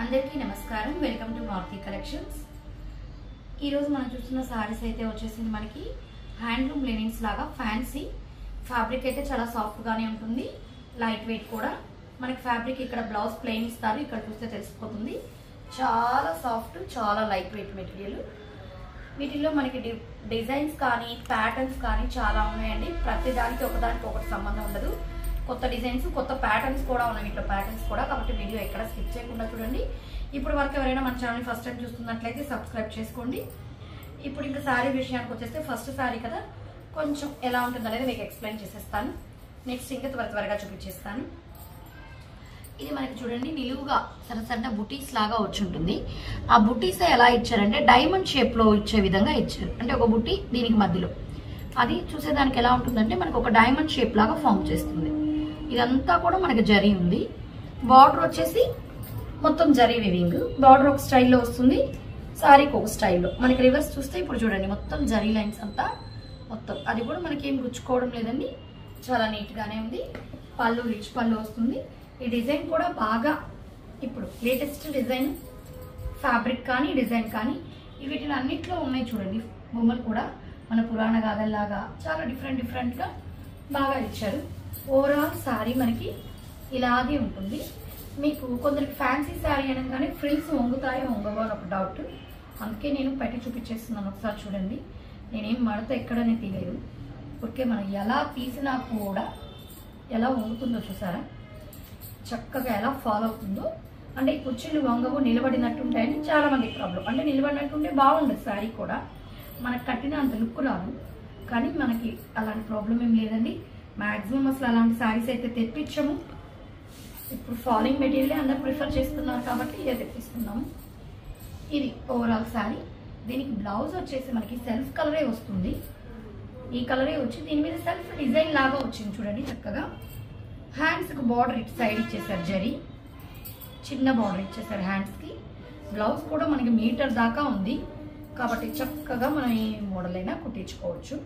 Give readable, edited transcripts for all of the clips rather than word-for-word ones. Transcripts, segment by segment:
అందరికీ నమస్కారం. Welcome to Maruti collections. ఈరోజు మనం చూస్తున్న సారీస్ అయితే వచ్చేసింది మనకి హ్యాండ్లూమ్ లెనిన్స్ లాగా ఫ్యాన్సీ ఫ్యాబ్రిక్. అయితే చాలా సాఫ్ట్గానే ఉంటుంది, లైట్ వెయిట్ కూడా. మనకి ఫ్యాబ్రిక్ ఇక్కడ బ్లౌజ్ ప్లెయిన్ ఇస్తారు, ఇక్కడ చూస్తే తెలిసిపోతుంది. చాలా సాఫ్ట్, చాలా లైట్ వెయిట్ మెటీరియల్. వీటిల్లో మనకి డిజైన్స్ కానీ ప్యాటర్న్స్ కానీ చాలా ఉన్నాయండి. ప్రతి దానికి ఒకదానికి ఒకటి సంబంధం ఉండదు. కొత్త డిజైన్స్, కొత్త ప్యాటర్న్స్ కూడా ఉన్నాయి వీటిలో, ప్యాటర్న్స్ కూడా. కాబట్టి వీడియో ఎక్కడ స్కిప్ చేయకుండా చూడండి. ఇప్పుడు వరకు ఎవరైనా మన ఛానల్ ఫస్ట్ టైం చూస్తున్నట్లయితే సబ్స్క్రైబ్ చేసుకోండి. ఇప్పుడు ఇంకా శారీ విషయానికి వచ్చేస్తే, ఫస్ట్ శారీ కదా, కొంచెం ఎలా ఉంటుంది అనేది మీకు ఎక్స్ప్లెయిన్ చేసేస్తాను. నెక్స్ట్ ఇంకా త్వరగా చూపించేస్తాను. ఇది మనకి చూడండి నిలువుగా సన్న బుటీస్ లాగా వచ్చి ఉంటుంది. ఆ బుటీస్ ఎలా ఇచ్చారంటే డైమండ్ షేప్ లో ఇచ్చే విధంగా ఇచ్చారు. అంటే ఒక బుటీ దీనికి మధ్యలో, అది చూసేదానికి ఎలా ఉంటుందంటే మనకు ఒక డైమండ్ షేప్ లాగా ఫామ్ చేస్తుంది. ఇదంతా కూడా మనకి జరీ ఉంది. బార్డర్ వచ్చేసి మొత్తం జరీ వివింగ్. బార్డర్ ఒక స్టైల్లో వస్తుంది, సారీకి ఒక స్టైల్లో. మనకి రివర్స్ చూస్తే ఇప్పుడు చూడండి మొత్తం జరీ లైన్స్ అంతా మొత్తం. అది కూడా మనకి ఏం రుచుకోవడం లేదండి, చాలా నీట్గానే ఉంది. పళ్ళు రిచ్ పళ్ళు వస్తుంది. ఈ డిజైన్ కూడా బాగా ఇప్పుడు లేటెస్ట్ డిజైన్, ఫ్యాబ్రిక్ కానీ డిజైన్ కానీ వీటిని అన్నిట్లో ఉన్నాయి చూడండి. బొమ్మలు కూడా మన పురాణ గాథల్లాగా చాలా డిఫరెంట్గా బాగా ఇచ్చారు. ఓవరాల్ శారీ మనకి ఇలాగే ఉంటుంది. మీకు కొందరికి ఫ్యాన్సీ శారీ అనగానే ఫ్రిల్స్ వంగుతాయో వంగవో అని ఒక డౌట్, అందుకే నేను పెట్టి చూపించేస్తున్నాను. ఒకసారి చూడండి, నేనేం మడత ఎక్కడనే తీయలేదు. ఊరికే మనం ఎలా తీసినా కూడా ఎలా వంగుతుందో చూసారా, చక్కగా ఎలా ఫాలో అవుతుందో. అంటే ఈ కుర్చీలు వంగవు, నిలబడినట్టుంటాయని చాలా మందికి ప్రాబ్లం. అంటే నిలబడినట్టుంటే బాగుండదు శారీ కూడా, మనకు కట్టిన అంత లుక్ రాదు. కానీ మనకి అలాంటి ప్రాబ్లం ఏం లేదండి. మ్యాక్సిమం అసలు అలాంటి శారీస్ అయితే తెప్పించము. ఇప్పుడు ఫాలింగ్ మెటీరియల్ అందరు ప్రిఫర్ చేస్తున్నారు కాబట్టి ఇదే తెప్పిస్తున్నాము. ఇది ఓవరాల్ శారీ. దీనికి బ్లౌజ్ వచ్చేసి మనకి సెల్ఫ్ కలరే వస్తుంది. ఈ కలరే వచ్చి దీని మీద సెల్ఫ్ డిజైన్ లాగా వచ్చింది చూడండి చక్కగా. హ్యాండ్స్కి బార్డర్ ఇటు సైడ్ ఇచ్చేసారు, జరీ చిన్న బార్డర్ ఇచ్చేసారు హ్యాండ్స్కి. బ్లౌజ్ కూడా మనకి మీటర్ దాకా ఉంది కాబట్టి చక్కగా మనం ఏ మోడల్ అయినా కుట్టించుకోవచ్చు.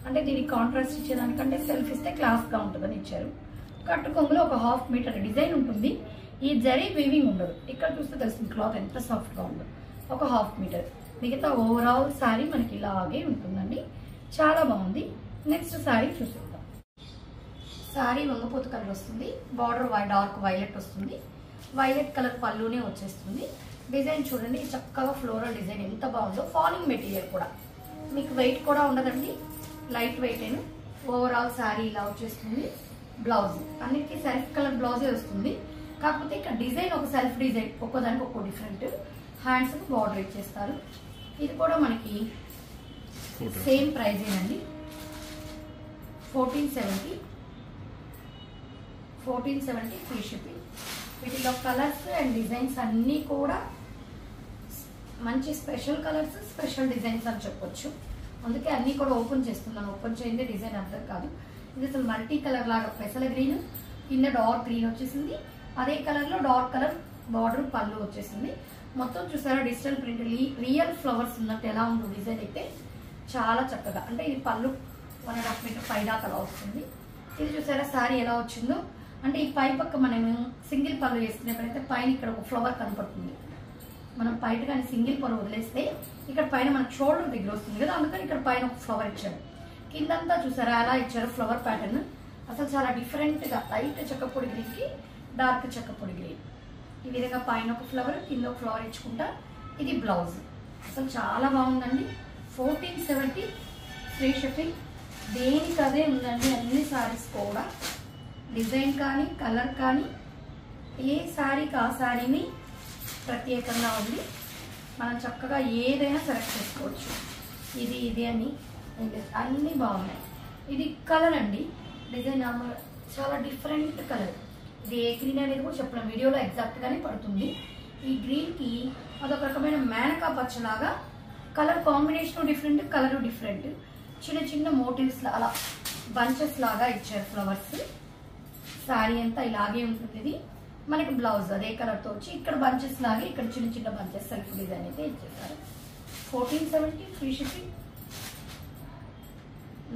అంటే దీనికి కాంట్రాస్ట్ ఇచ్చేదానికంటే సెల్ఫ్ ఇస్తే క్లాస్గా ఉంటుందని ఇచ్చారు. కట్టు కొంగులో ఒక 1/2 మీటర్ డిజైన్ ఉంటుంది. ఈ జరీ వీవింగ్ ఉండదు. ఇక్కడ చూస్తే తెలుస్తుంది క్లాత్ ఎంత సాఫ్ట్గా ఉందో. ఒక 1/2 మీటర్. మిగతా ఓవరాల్ శారీ మనకి ఇలాగే ఉంటుందండి, చాలా బాగుంది. నెక్స్ట్ శారీ చూసేద్దాం. శారీ వంగపోతు కలర్ వస్తుంది. బార్డర్ డార్క్ వైలెట్ వస్తుంది. వైలెట్ కలర్ పళ్ళునే వచ్చేస్తుంది. డిజైన్ చూడండి చక్కగా ఫ్లోరల్ డిజైన్ ఎంత బాగుందో. ఫాలింగ్ మెటీరియల్ కూడా మీకు వెయిట్ కూడా ఉండదండి, లైట్ వెయిట్ అయిన. ఓవరాల్ శారీ ఇలా వచ్చేస్తుంది. బ్లౌజ్ అన్నిటికీ సెల్ఫ్ కలర్ బ్లౌజే వస్తుంది. కాకపోతే ఇక్కడ డిజైన్ ఒక సెల్ఫ్ డిజైన్, ఒక్కోదానికి ఒక్కో డిఫరెంట్. హ్యాండ్స్ బార్డర్ ఇచ్చేస్తారు. ఇది కూడా మనకి సేమ్ ప్రైజేనండి, 1470 ఫ్రీ షిప్పింగ్. వీటిలో కలర్స్ అండ్ డిజైన్స్ అన్నీ కూడా మంచి స్పెషల్ కలర్స్, స్పెషల్ డిజైన్స్ అని చెప్పొచ్చు. అందుకే అన్నీ కూడా ఓపెన్ చేస్తున్నాను. ఓపెన్ చేయండి డిజైన్ అర్థం కాదు. ఇది అసలు మల్టీ కలర్ లాగా పెసల గ్రీన్, కింద డార్క్ గ్రీన్ వచ్చేసింది. అదే కలర్లో డార్క్ కలర్ బార్డర్ పళ్ళు వచ్చేసింది. మొత్తం చూసారా డిజిటల్ ప్రింట్, రియల్ ఫ్లవర్స్ ఉన్నట్టు ఎలా ఉందో డిజైన్ అయితే చాలా చక్కగా. అంటే ఇది పళ్ళు 1.5 మీటర్ పై దాకా అలా వస్తుంది. ఇది చూసారా శారీ ఎలా వచ్చిందో. అంటే ఈ పై పక్క మనం సింగిల్ పళ్ళు వేసుకునేప్పుడైతే పైన ఇక్కడ ఒక ఫ్లవర్ కనపడుతుంది. మనం బయట కానీ సింగిల్ పొర వదిలేస్తే ఇక్కడ పైన మనకు షోల్డర్ దగ్గర వస్తుంది కదా, అందుకని ఇక్కడ పైన ఒక ఫ్లవర్ ఇచ్చారు. కిందంతా చూసారా ఎలా ఇచ్చారు ఫ్లవర్ ప్యాటర్న్. అసలు చాలా డిఫరెంట్గా లైట్ చెక్కపొడి గ్రీన్కి డార్క్ చెక్కపొడి గ్రీన్, ఈ విధంగా పైన ఒక ఫ్లవర్ కింద ఒక ఫ్లవర్ ఇచ్చుకుంటా. ఇది బ్లౌజ్. అసలు చాలా బాగుందండి. 1470 ఫ్రీ షిప్పింగ్. దేనికి అదే ఉందండి అన్ని శారీస్ కూడా. డిజైన్ కానీ కలర్ కానీ ఏ శారీకి ఆ శారీని ప్రత్యేకంగా ఉంది. మనం చక్కగా ఏదైనా సెలెక్ట్ చేసుకోవచ్చు. ఇది అని అన్నీ బాగున్నాయి. ఇది కలర్ అండి, డిజైన్ నార్మల్ చాలా డిఫరెంట్ కలర్. ఇది ఏ గ్రీన్ అనేది కూడా చెప్పలేం, వీడియోలో ఎగ్జాక్ట్గానే పడుతుంది. ఈ గ్రీన్కి అదొక రకమైన మేనకా పచ్చలాగా colour combination different, colour different. చిన్న చిన్న మోటివ్స్ అలా బంచెస్ లాగా ఇచ్చారు ఫ్లవర్స్. శారీ అంతా ఇలాగే ఉంటుంది. ఇది మనకి బ్లౌజ్ అదే కలర్తో వచ్చి ఇక్కడ బంచెస్ లాగా ఇక్కడ చిన్న చిన్న బంచెస్ సెల్ఫ్ డిజైన్ అయితే ఇచ్చేసారు. 1470 ఫ్రీ షిప్పింగ్.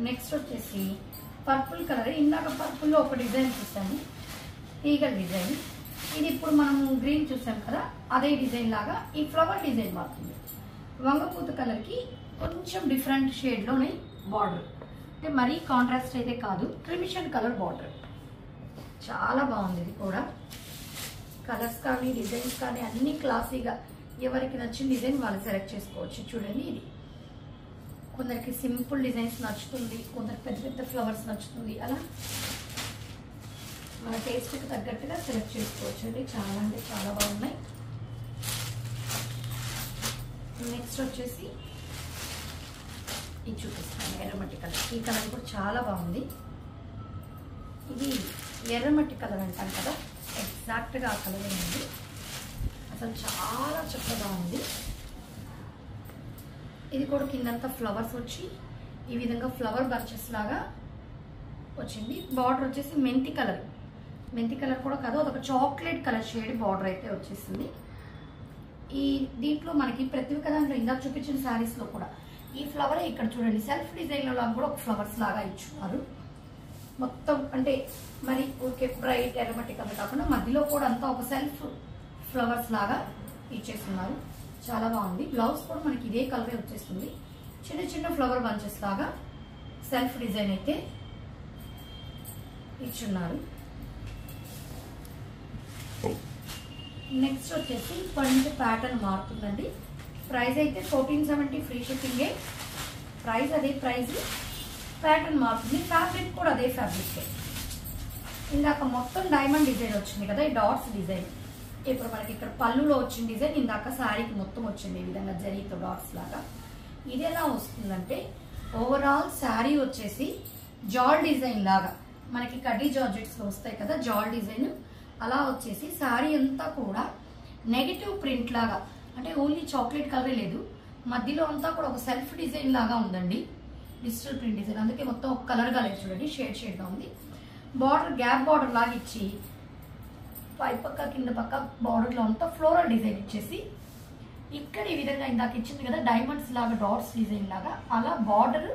నెక్స్ట్ వచ్చేసి పర్పుల్ కలర్. ఇందాక పర్పుల్లో ఒక డిజైన్ చూసాము, ఈగల్ డిజైన్. ఇది ఇప్పుడు మనము గ్రీన్ చూసాం కదా, అదే డిజైన్ లాగా ఈ ఫ్లవర్ డిజైన్ మారుతుంది. వంగపూత కలర్కి కొంచెం డిఫరెంట్ షేడ్లోనే బార్డర్, అంటే మరీ కాంట్రాస్ట్ అయితే కాదు, క్రిమిషన్ కలర్ బార్డర్. చాలా బాగుంది. ఇది కూడా కలర్స్ కానీ డిజైన్స్ కానీ అన్నీ క్లాసీగా, ఎవరికి నచ్చిన డిజైన్ వాళ్ళు సెలెక్ట్ చేసుకోవచ్చు. చూడండి, ఇది కొందరికి సింపుల్ డిజైన్స్ నచ్చుతుంది, కొందరికి పెద్ద పెద్ద ఫ్లవర్స్ నచ్చుతుంది. అలా మన టేస్ట్కి తగ్గట్టుగా సెలెక్ట్ చేసుకోవచ్చు. అండి చాలా అంటే చాలా బాగున్నాయి. నెక్స్ట్ వచ్చేసి ఇది చూపిస్తాను, ఎర్రమట్టి కలర్. ఈ కలర్ కూడా చాలా బాగుంది. ఇది ఎర్రమట్టి కలర్ అంటాం కదా, ఎగ్జాక్ట్గా ఆ కలర్ ఉంది. అసలు చాలా చక్కగా ఉంది. ఇది కూడా కిందంతా ఫ్లవర్స్ వచ్చి ఈ విధంగా ఫ్లవర్ బంచెస్ లాగా వచ్చింది. బార్డర్ వచ్చేసి మెంతి కలర్, మెంతి కలర్ కూడా కాదు, అదొక చాక్లెట్ కలర్ షేడ్ బార్డర్ అయితే వచ్చేసింది. ఈ దీంట్లో మనకి ప్రతి ఒక్క దాంట్లో ఇందాక చూపించిన శారీస్లో కూడా ఈ ఫ్లవర్ ఇక్కడ చూడండి, సెల్ఫ్ డిజైన్లో కూడా ఒక ఫ్లవర్స్ లాగా ఇచ్చున్నారు మొత్తం. అంటే మరి ఓకే బ్రైట్ ఎర్రమట్టి కలర్ కాకుండా మధ్యలో కూడా అంతా ఒక సెల్ఫ్ ఫ్లవర్స్ లాగా ఇచ్చేస్తున్నారు. చాలా బాగుంది. బ్లౌజ్ కూడా మనకి ఇదే కలరే వచ్చేస్తుంది. చిన్న చిన్న ఫ్లవర్ బంచెస్ లాగా సెల్ఫ్ డిజైన్ అయితే ఇచ్చున్నారు. నెక్స్ట్ వచ్చేసి ఇప్పటి నుంచి ప్యాటర్న్ మారుతుందండి. ప్రైస్ అయితే 1470 ఫ్రీ షిప్పింగే. ప్రైస్ అదే ప్రైస్, ప్యాటర్న్ మారుతుంది. ఫ్యాబ్రిక్ కూడా అదే ఫ్యాబ్రిక్. ఇందాక మొత్తం డైమండ్ డిజైన్ వచ్చింది కదా, ఈ డాట్స్ డిజైన్. ఇప్పుడు మనకి ఇక్కడ పళ్ళులో వచ్చిన డిజైన్ ఇందాక శారీకి మొత్తం వచ్చింది ఈ విధంగా జరీతో డాట్స్ లాగా. ఇది ఎలా వస్తుందంటే ఓవరాల్ శారీ వచ్చేసి జాల్ డిజైన్ లాగా, మనకి కడ్డీ జార్జెట్స్లో వస్తాయి కదా జాల్ డిజైన్, అలా వచ్చేసి శారీ అంతా కూడా నెగటివ్ ప్రింట్ లాగా, అంటే ఓన్లీ చాక్లెట్ కలరే లేదు, మధ్యలో అంతా కూడా ఒక సెల్ఫ్ డిజైన్ లాగా ఉందండి, డిజిటల్ ప్రింట్ డిజైన్. అందుకే మొత్తం ఒక కలర్గా లేదు, చూడండి షేడ్ షేడ్గా ఉంది. బార్డర్ గ్యాప్ బార్డర్ లాగా ఇచ్చి పై పక్క కింద పక్క బార్డర్లో అంతా ఫ్లోరల్ డిజైన్ ఇచ్చేసి ఇక్కడ ఈ విధంగా ఇందాక ఇచ్చింది కదా డైమండ్స్ లాగా డాట్స్ డిజైన్ లాగా, అలా బార్డర్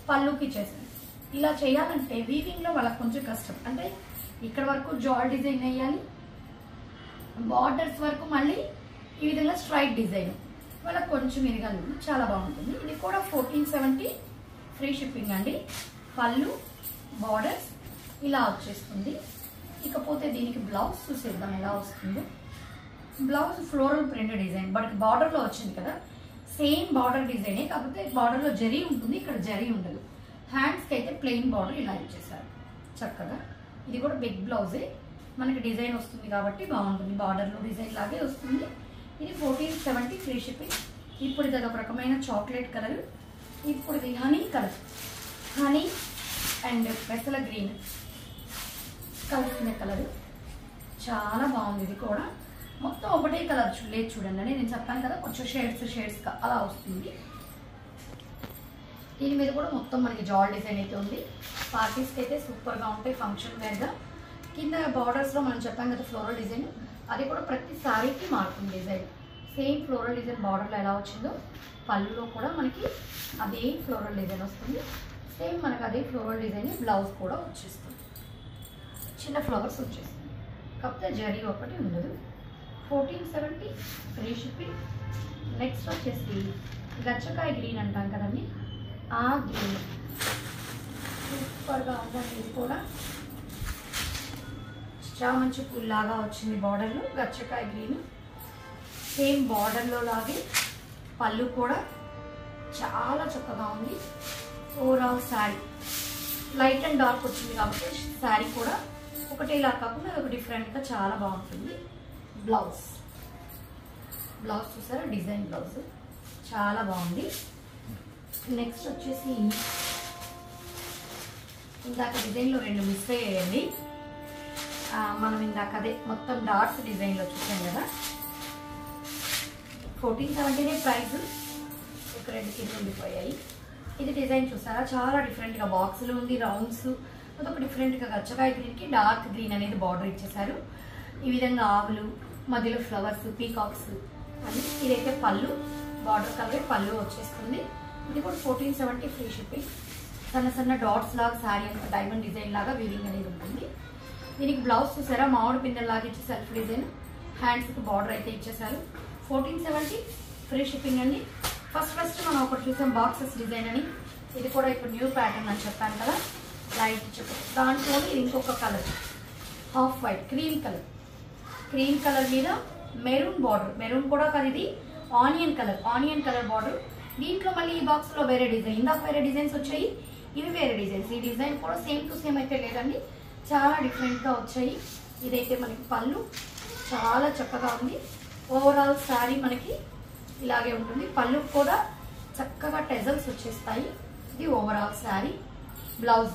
పళ్ళుకి ఇచ్చేసింది. ఇలా చేయాలంటే వీవింగ్లో వాళ్ళకి కొంచెం కష్టం. అంటే ఇక్కడ వరకు జాల్ డిజైన్ వేయాలి, బార్డర్స్ వరకు మళ్ళీ ఈ విధంగా స్ట్రైట్ డిజైన్, వాళ్ళకి కొంచెం ఇరగాలి. చాలా బాగుంటుంది. ఇది కూడా 1470 ఫ్రీ షిప్పింగ్ అండి. పళ్ళు బార్డర్స్ ఇలా వచ్చేస్తుంది. ఇకపోతే దీనికి బ్లౌజ్ చూసేద్దాం ఎలా వస్తుందో. Blouse floral print design, but బార్డర్లో వచ్చింది కదా, సేమ్ బార్డర్ డిజైనే, కాకపోతే బార్డర్లో జరీ ఉంటుంది, ఇక్కడ జరీ ఉండదు. హ్యాండ్స్కి అయితే ప్లెయిన్ బార్డర్ ఇలా ఇచ్చేసారు చక్కగా. ఇది కూడా బిగ్ బ్లౌజే, మనకి డిజైన్ వస్తుంది కాబట్టి బాగుంటుంది, బార్డర్లో డిజైన్ లాగే వస్తుంది. ఇది 1470 ఫ్రీ షిప్పింగ్. ఇప్పుడు ఇది ఒక రకమైన చాక్లెట్ కలర్, ఇప్పుడు ఇది హనీ కలర్, హనీ అండ్ పెసల గ్రీన్ కలిసిన కలర్. చాలా బాగుంది. ఇది కూడా మొత్తం ఒకటే కలర్ లేదు చూడండి, నేను చెప్పాను కదా కొంచెం షేడ్స్ అలా వస్తుంది. దీని మీద కూడా మొత్తం మనకి జాల్ డిజైన్ అయితే ఉంది. పార్టీస్కి అయితే సూపర్గా ఉంటాయి, ఫంక్షన్ వేర్గా. కింద బార్డర్స్లో మనం చెప్పాం కదా ఫ్లోరల్ డిజైన్, అది కూడా ప్రతి శారీకి మారుతుంది డిజైన్. సేమ్ ఫ్లోరల్ డిజైన్ బార్డర్లో ఎలా వచ్చిందో పళ్ళులో కూడా మనకి అదే ఫ్లోరల్ డిజైన్ వస్తుంది. సేమ్ మనకి అదే ఫ్లోరల్ డిజైన్ బ్లౌజ్ కూడా వచ్చేస్తుంది, చిన్న ఫ్లవర్స్ వచ్చేస్తుంది, కాకపోతే జరీ ఒకటి ఉండదు. 1470 ఫ్రీ షిప్పింగ్. నెక్స్ట్ వచ్చేసి గచ్చకాయ గ్రీన్ అంటాం కదండి, ఆ గ్రీన్ సూపర్గా ఉందండి. ఇది కూడా చామంచి పుల్లాగా వచ్చింది బార్డర్లో, గచ్చకాయ గ్రీన్ సేమ్ బార్డర్లో లాగే పళ్ళు కూడా చాలా చక్కగా ఉంది. Overall sari light and dark వచ్చింది కాబట్టి శారీ కూడా ఒకటేలా కాకుండా అది ఒక డిఫరెంట్గా చాలా బాగుంటుంది. బ్లౌజ్ చూసారా, డిజైన్ బ్లౌజ్ చాలా బాగుంది. నెక్స్ట్ వచ్చేసి ఇందాక డిజైన్లో 2 మిస్ అయ్యాయండి. మనం ఇందాక అదే మొత్తం డాట్స్ డిజైన్లో చూసాం కదా, 1470 ప్రైస్, ఒక 2 కింద ఉండిపోయాయి. ఇది డిజైన్ చూసారా, చాలా డిఫరెంట్గా బాక్సులు ఉంది, రౌండ్స్, అదొక డిఫరెంట్గా గచ్చకాయ గ్రీన్కి డార్క్ గ్రీన్ అనేది బార్డర్ ఇచ్చేసారు. ఈ విధంగా ఆవులు, మధ్యలో ఫ్లవర్స్, పీకాక్స్ అని. ఇదైతే పళ్ళు, బార్డర్ కలర్ పళ్ళు వచ్చేస్తుంది. ఇది కూడా 1470 ఫ్రీ షిప్పింగ్. సన్న సన్న డాట్స్ లాగా శారీ అంతా డైమండ్ డిజైన్ లాగా వీవింగ్ అనేది ఉంటుంది. దీనికి బ్లౌజ్ చూసారా మామిడి పిందెల్లాగా ఇచ్చి సెల్ఫ్ డిజైన్, హ్యాండ్స్కి బార్డర్ అయితే ఇచ్చేసారు. 1470 ఫ్రీ షిప్పింగ్ అండి. ఫస్ట్ మనం ఒకటి చూసాం బాక్సెస్ డిజైన్ అని, ఇది కూడా ఇప్పుడు న్యూ ప్యాటర్న్ అని చెప్పాను కదా, లైట్ చెప్పు. దాంట్లో ఇంకొక colour half white cream colour మీద మెరూన్ బార్డర్, మెరూన్ కూడా కాదు ఇది ఆనియన్ కలర్ బార్డర్. దీంట్లో మళ్ళీ ఈ బాక్స్లో వేరే డిజైన్, ఇందాక వేరే డిజైన్స్ వచ్చాయి, ఇవి వేరే డిజైన్స్. ఈ డిజైన్ కూడా సేమ్ టు సేమ్ అయితే లేదండి, చాలా డిఫరెంట్గా వచ్చాయి. ఇదైతే మనకి పళ్ళు చాలా చక్కగా ఉంది. ఓవరాల్ శారీ మనకి ఇలాగే ఉంటుంది. పళ్ళు కూడా చక్కగా టెజల్స్ వచ్చేస్తాయి. ఇది ఓవరాల్ శారీ. బ్లౌజ్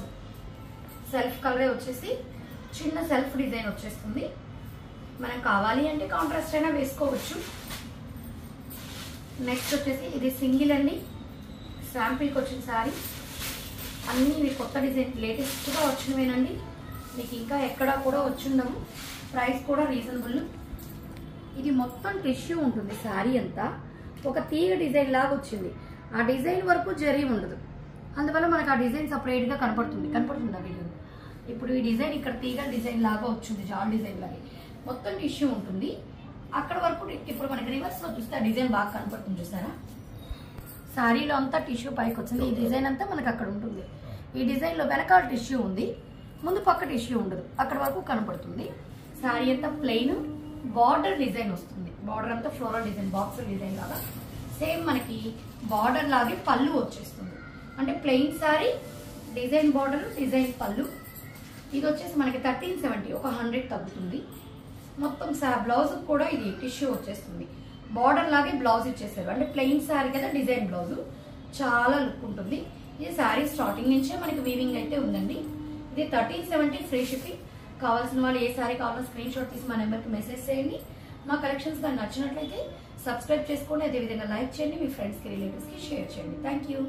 సెల్ఫ్ కలరే వచ్చేసి చిన్న సెల్ఫ్ డిజైన్ వచ్చేస్తుంది. మనం కావాలి అంటే కాంట్రాస్ట్ అయినా వేసుకోవచ్చు. నెక్స్ట్ వచ్చేసి ఇది సింగిల్ అండి, శాంపిల్కి వచ్చిన శారీ. అన్నీ ఇవి కొత్త డిజైన్ లేటెస్ట్గా వచ్చినవేనండి, మీకు ఇంకా ఎక్కడా కూడా వచ్చిండవు. ప్రైస్ కూడా రీజనబుల్. ఇది మొత్తం టిష్యూ ఉంటుంది శారీ అంతా, ఒక తీగ డిజైన్ లాగా వచ్చింది. ఆ డిజైన్ వరకు జరీ ఉండదు, అందువల్ల మనకు ఆ డిజైన్ సపరేట్గా కనపడుతుందా వీడియో. ఇప్పుడు ఈ డిజైన్ ఇక్కడ తీగ డిజైన్ లాగా వచ్చింది, జాల్ డిజైన్ లాగా మొత్తం టిష్యూ ఉంటుంది. అక్కడ వరకు ఇప్పుడు మనకి రివర్స్లో చూస్తే ఆ డిజైన్ బాగా కనపడుతుంది చూసారా. శారీలో అంతా టిష్యూ పైకి వచ్చింది, ఈ డిజైన్ అంతా మనకు అక్కడ ఉంటుంది. ఈ డిజైన్లో వెనకాల టిష్యూ ఉంది, ముందు పక్క టిష్యూ ఉండదు, అక్కడ వరకు కనపడుతుంది. శారీ అంతా ప్లెయిన్, బార్డర్ డిజైన్ వస్తుంది. బార్డర్ అంతా ఫ్లోరల్ డిజైన్, బాక్స్ డిజైన్ లాగా సేమ్ మనకి బార్డర్ లాగే పళ్ళు వచ్చేస్తుంది. అంటే plain sari, design border, design పళ్ళు. ఇది వచ్చేసి మనకి 1370, ఒక 100 తగ్గుతుంది. మొత్తం బ్లౌజ్ కూడా ఇది టిష్యూ వచ్చేస్తుంది. బార్డర్ లాగే బ్లౌజ్ ఇచ్చేసారు, అంటే ప్లెయిన్ శారీ కదా, డిజైన్ బ్లౌజ్ చాలా లుక్ ఉంటుంది. ఇది శారీ స్టార్టింగ్ నుంచే మనకి వీవింగ్ అయితే ఉందండి. ఇది 1370 ఫ్రీ షిప్పింగ్. కావాల్సిన వాళ్ళు ఏ శారీ కావాలో స్క్రీన్ షాట్ తీసి మా నెంబర్కి మెసేజ్ చేయండి. మా కలెక్షన్స్ కానీ నచ్చినట్లయితే సబ్స్క్రైబ్ చేసుకోండి, అదేవిధంగా లైక్ చేయండి, మీ ఫ్రెండ్స్కి రిలేటివ్స్కి షేర్ చేయండి. Thank you.